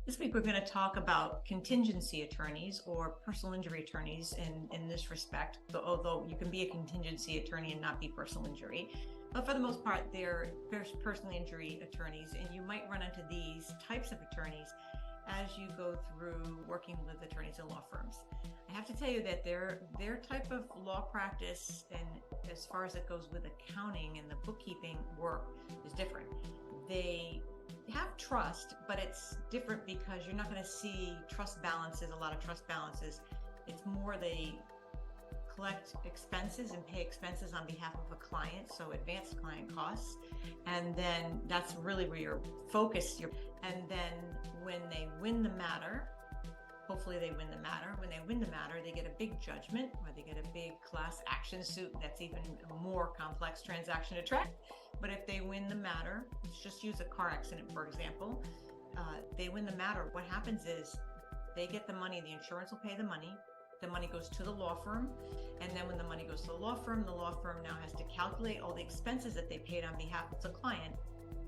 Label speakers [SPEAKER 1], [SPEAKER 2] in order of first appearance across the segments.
[SPEAKER 1] This week, we're going to talk about contingency attorneys or personal injury attorneys in this respect, although you can be a contingency attorney and not be personal injury. But for the most part, they're personal injury attorneys, and you might run into these types of attorneys as you go through working with attorneys in law firms. I have to tell you that their type of law practice, and as far as it goes with accounting and the bookkeeping work, is different. They have trust, but it's different because you're not going to see trust balances, a lot of trust balances. It's more they collect expenses and pay expenses on behalf of a client, so advanced client costs, and then that's really where your focus. And then when they win the matter, hopefully they win the matter. When they win the matter, they get a big judgment, or they get a big class action suit. That's even a more complex transaction to track. But if they win the matter, let's just use a car accident, for example. They win the matter. What happens is they get the money, the insurance will pay the money goes to the law firm, and then when the money goes to the law firm now has to calculate all the expenses that they paid on behalf of the client,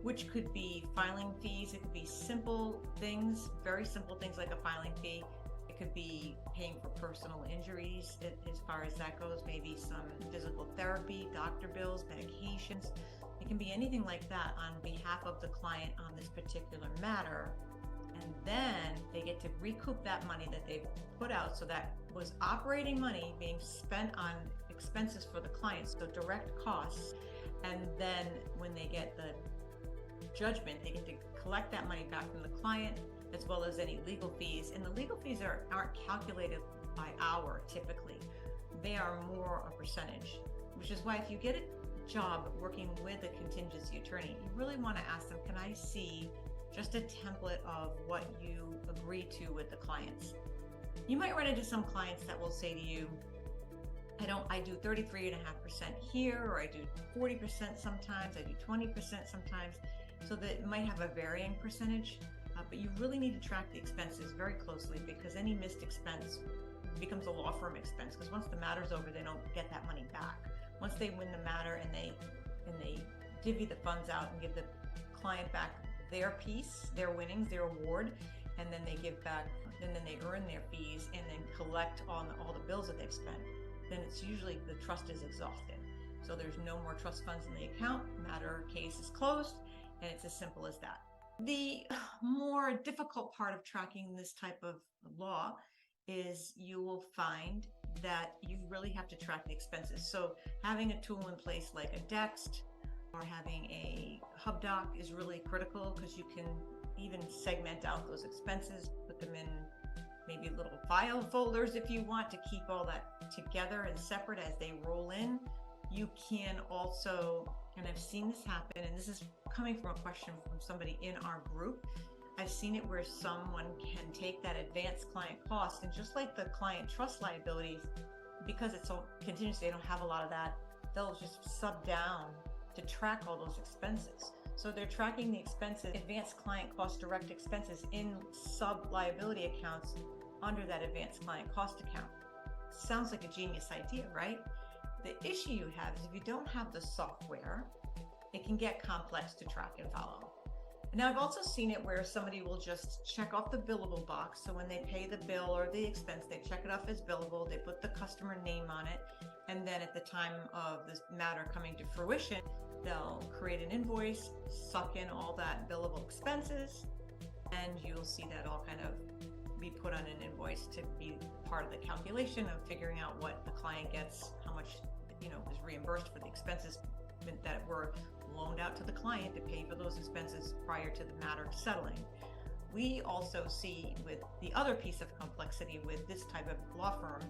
[SPEAKER 1] which could be filing fees. It could be simple things, very simple things like a filing fee. It could be paying for personal injuries, as far as that goes, maybe some physical therapy, doctor bills, medications. It can be anything like that on behalf of the client on this particular matter. And then they get to recoup that money that they've put out. So that was operating money being spent on expenses for the client, so direct costs. And then when they get the judgment, they get to collect that money back from the client, as well as any legal fees. And the legal fees aren't calculated by hour typically. They are more a percentage, which is why if you get a job working with a contingency attorney, you really want to ask them, can I see just a template of what you agree to with the clients? You might run into some clients that will say to you, I do 33.5% here, or I do 40% sometimes, I do 20% sometimes. So that it might have a varying percentage, but you really need to track the expenses very closely, because any missed expense becomes a law firm expense, because once the matter's over, they don't get that money back. Once they win the matter and they divvy the funds out and give the client back their piece, their winnings, their award, and then they give back, and then they earn their fees and then collect on all the bills that they've spent, then it's usually the trust is exhausted. So there's no more trust funds in the account, matter case is closed, and it's as simple as that. The more difficult part of tracking this type of law is you will find that you really have to track the expenses. So having a tool in place like a Dext or having a HubDoc is really critical, because you can even segment out those expenses, put them in maybe little file folders if you want to keep all that together and separate as they roll in. You can also, and I've seen this happen, and this is coming from a question from somebody in our group, I've seen it where someone can take that advanced client cost, and just like the client trust liabilities, because it's so contingency, they don't have a lot of that, they'll just sub down to track all those expenses. So they're tracking the expenses, advanced client cost direct expenses, in sub liability accounts under that advanced client cost account. Sounds like a genius idea, right? The issue you have is if you don't have the software, it can get complex to track and follow. Now, I've also seen it where somebody will just check off the billable box. So when they pay the bill or the expense, they check it off as billable, they put the customer name on it, and then at the time of this matter coming to fruition, they'll create an invoice, suck in all that billable expenses, and you'll see that all kind of be put on an invoice to be part of the calculation of figuring out what the client gets, how much is reimbursed for the expenses that were loaned out to the client to pay for those expenses prior to the matter settling. We also see, with the other piece of complexity with this type of law firm,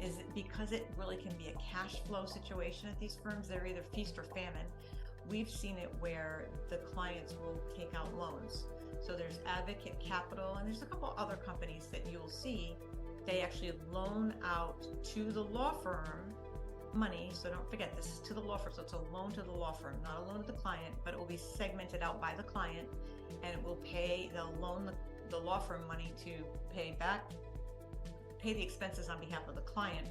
[SPEAKER 1] is that because it really can be a cash flow situation at these firms, they're either feast or famine. We've seen it where the clients will take out loans. So there's Advocate Capital, and there's a couple other companies that you'll see. They actually loan out to the law firm money. So don't forget, this is to the law firm. So it's a loan to the law firm, not a loan to the client, but it will be segmented out by the client, and it will they'll loan the law firm money to pay the expenses on behalf of the client.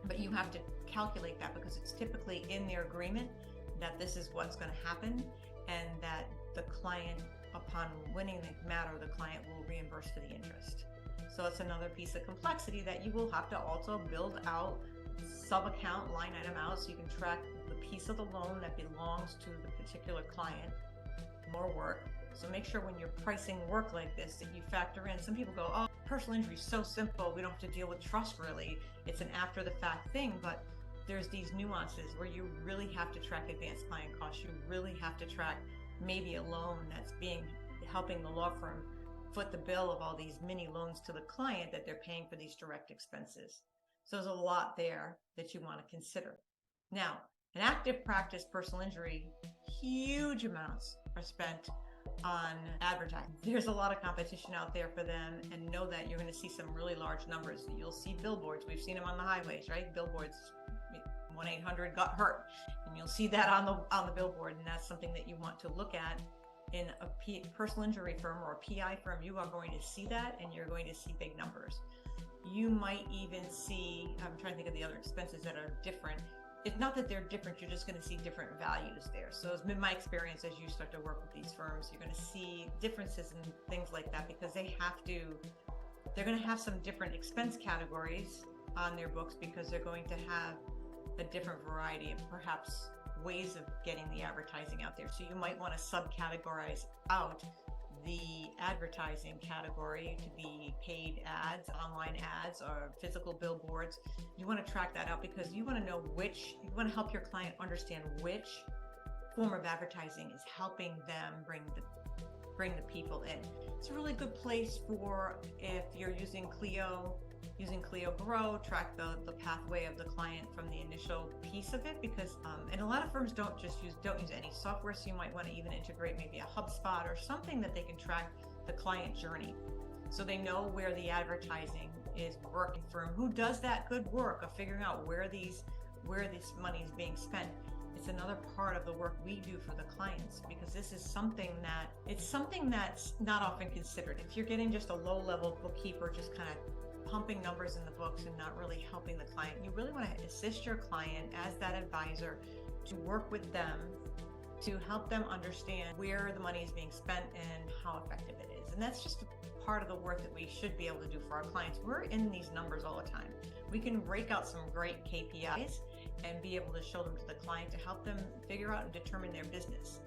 [SPEAKER 1] But you have to calculate that, because it's typically in their agreement that this is what's going to happen, and that the client, upon winning the matter, the client will reimbursed for the interest. So it's another piece of complexity that you will have to also build out sub-account line item out so you can track the piece of the loan that belongs to the particular client. More work. So make sure when you're pricing work like this that you factor in. Some people go, oh, personal injury is so simple, we don't have to deal with trust really. It's an after the fact thing, but there's these nuances where you really have to track advanced client costs. You really have to track maybe a loan that's helping the law firm foot the bill of all these mini loans to the client that they're paying for these direct expenses. So there's a lot there that you want to consider. Now, in active practice personal injury, huge amounts are spent on advertising. There's a lot of competition out there for them, and know that you're going to see some really large numbers. You'll see billboards. We've seen them on the highways, right? Billboards, 1-800 got hurt, and you'll see that on the billboard, and that's something that you want to look at. In a personal injury firm or a PI firm, you are going to see that, and you're going to see big numbers. You might even see, I'm trying to think of the other expenses that are different. It's not that they're different, you're just going to see different values there. So it's been my experience as you start to work with these firms, you're going to see differences in things like that because they're going to have some different expense categories on their books because they're going to have a different variety of perhaps ways of getting the advertising out there. So you might want to subcategorize out the advertising category to be paid ads, online ads, or physical billboards. You want to track that out because you want to know you want to help your client understand which form of advertising is helping them bring the people in. It's a really good place for if you're using Clio Grow, track the pathway of the client from the initial piece of it because and a lot of firms don't use any software, so you might want to even integrate maybe a HubSpot or something that they can track the client journey so they know where the advertising is working for them, who does that good work of figuring out where this money is being spent. It's another part of the work we do for the clients because this is something that's not often considered. If you're getting just a low-level bookkeeper just kind of pumping numbers in the books and not really helping the client, you really want to assist your client as that advisor to work with them to help them understand where the money is being spent and how effective it is. And that's just a part of the work that we should be able to do for our clients. We're in these numbers all the time. We can break out some great KPIs and be able to show them to the client to help them figure out and determine their business.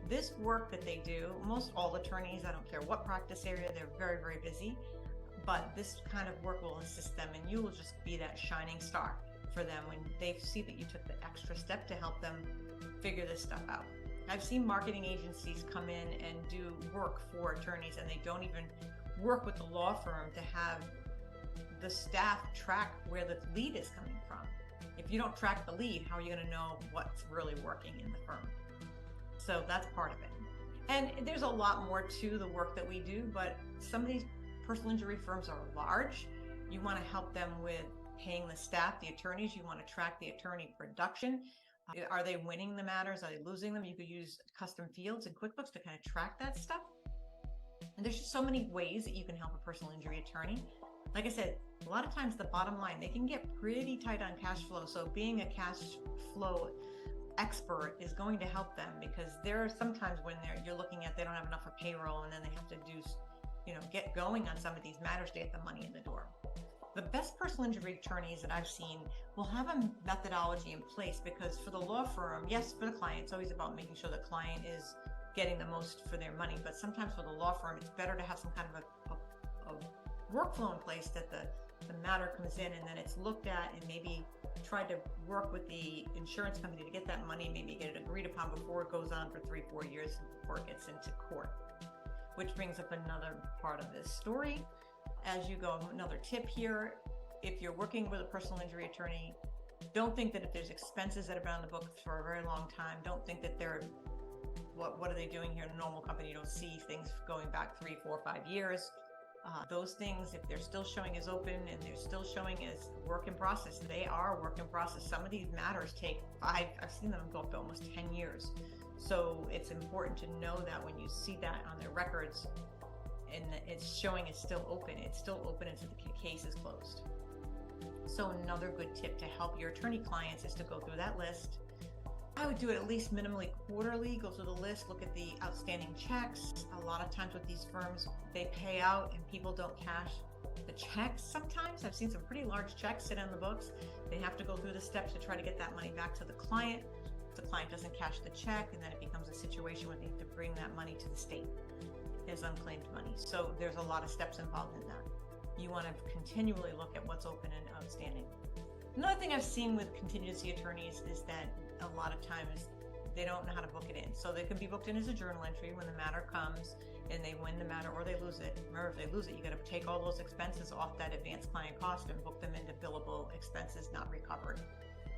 [SPEAKER 1] This work that they do, most all attorneys, I don't care what practice area, they're very, very busy. But this kind of work will assist them, and you will just be that shining star for them when they see that you took the extra step to help them figure this stuff out. I've seen marketing agencies come in and do work for attorneys, and they don't even work with the law firm to have the staff track where the lead is coming from. If you don't track the lead, how are you going to know what's really working in the firm? So that's part of it. And there's a lot more to the work that we do, but some of these personal injury firms are large. You want to help them with paying the staff, the attorneys. You want to track the attorney production. Are they winning the matters? Are they losing them? You could use custom fields in QuickBooks to kind of track that stuff. And there's just so many ways that you can help a personal injury attorney. Like I said, a lot of times the bottom line, they can get pretty tight on cash flow. So being a cash flow expert is going to help them because there are sometimes when you're looking at they don't have enough for payroll and then they have to do get going on some of these matters to get the money in the door. The best personal injury attorneys that I've seen will have a methodology in place because for the law firm, yes, for the client, it's always about making sure the client is getting the most for their money. But sometimes for the law firm, it's better to have some kind of a workflow in place that the matter comes in and then it's looked at and maybe try to work with the insurance company to get that money, maybe get it agreed upon before it goes on for 3-4 years before it gets into court. Which brings up another part of this story. As you go, another tip here, if you're working with a personal injury attorney, don't think that if there's expenses that have been on the book for a very long time, don't think that they're, what are they doing here in a normal company? You don't see things going back 3, 4, 5 years. Those things, if they're still showing as open and they're still showing as work in process, they are work in process. Some of these matters take I've seen them go up to almost 10 years. So it's important to know that when you see that on their records and it's showing it's still open until the case is closed. So another good tip to help your attorney clients is to go through that list, I would do it at least minimally quarterly, go through the list, look at the outstanding checks. A lot of times with these firms, they pay out and people don't cash the checks sometimes. I've seen some pretty large checks sit on the books. They have to go through the steps to try to get that money back to the client. The client doesn't cash the check, and then it becomes a situation where they have to bring that money to the state as unclaimed money. So there's a lot of steps involved in that. You want to continually look at what's open and outstanding. Another thing I've seen with contingency attorneys is that a lot of times they don't know how to book it in. So they can be booked in as a journal entry when the matter comes and they win the matter or they lose it. Remember, if they lose it, you got to take all those expenses off that advanced client cost and book them into billable expenses not recovered.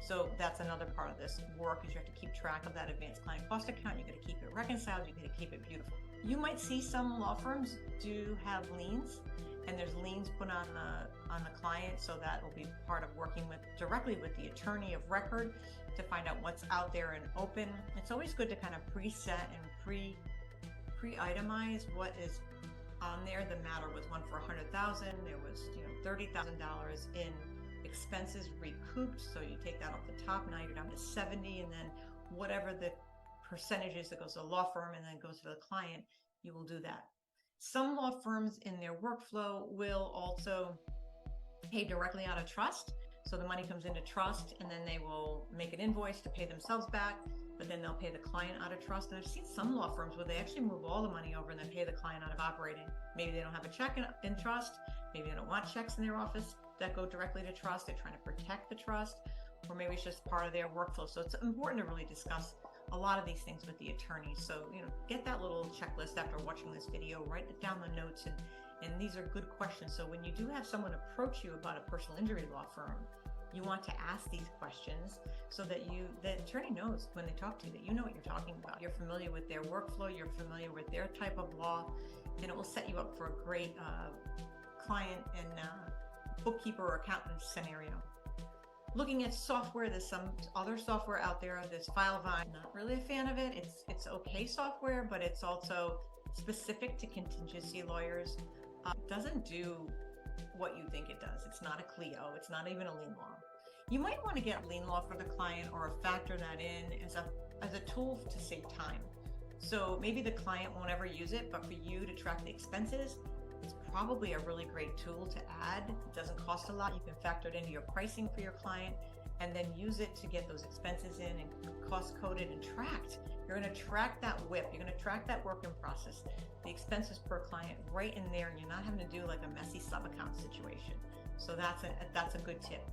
[SPEAKER 1] So that's another part of this work, is you have to keep track of that advanced client cost account. You got to keep it reconciled. You got to keep it beautiful. You might see some law firms do have liens, and there's liens put on the client, so that will be part of working directly with the attorney of record to find out what's out there and open. It's always good to kind of preset and pre-itemize what is on there. The matter was one for $100,000. There was $30,000 in expenses recouped, so you take that off the top. Now you're down to 70, and then whatever the percentage is that goes to the law firm and then goes to the client, you will do that. Some law firms in their workflow will also pay directly out of trust. So the money comes into trust, and then they will make an invoice to pay themselves back, but then they'll pay the client out of trust. And I've seen some law firms where they actually move all the money over and then pay the client out of operating. Maybe they don't have a check in trust. Maybe they don't want checks in their office that go directly to trust. They're trying to protect the trust, or maybe it's just part of their workflow. So it's important to really discuss a lot of these things with the attorney. So, get that little checklist after watching this video, write down the notes, and these are good questions. So when you do have someone approach you about a personal injury law firm, you want to ask these questions so that the attorney knows when they talk to you that you know what you're talking about. You're familiar with their workflow, you're familiar with their type of law, and it will set you up for a great client and bookkeeper or accountant scenario. Looking at software, there's some other software out there. There's Filevine. Not really a fan of it. It's okay software, but it's also specific to contingency lawyers. It doesn't do what you think it does. It's not a Clio. It's not even a lien law. You might want to get lien law for the client or factor that in as a tool to save time. So maybe the client won't ever use it, but for you to track the expenses, it's probably a really great tool to add. It doesn't cost a lot. You can factor it into your pricing for your client and then use it to get those expenses in and cost coded and tracked. You're going to track that WIP. You're going to track that work in process, the expenses per client right in there, and you're not having to do like a messy sub account situation. So that's a good tip.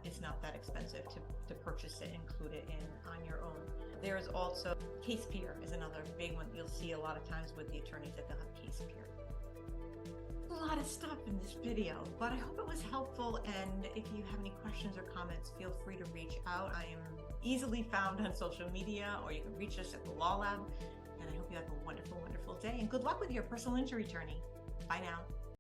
[SPEAKER 1] It's not that expensive to purchase it, include it on your own. There is also CasePeer is another big one you'll see a lot of times with the attorneys that they'll have CasePeer. A lot of stuff in this video, but I hope it was helpful, and if you have any questions or comments, feel free to reach out. I am easily found on social media, or you can reach us at the Law Lab, and I hope you have a wonderful, wonderful day, and good luck with your personal injury attorney. Bye now.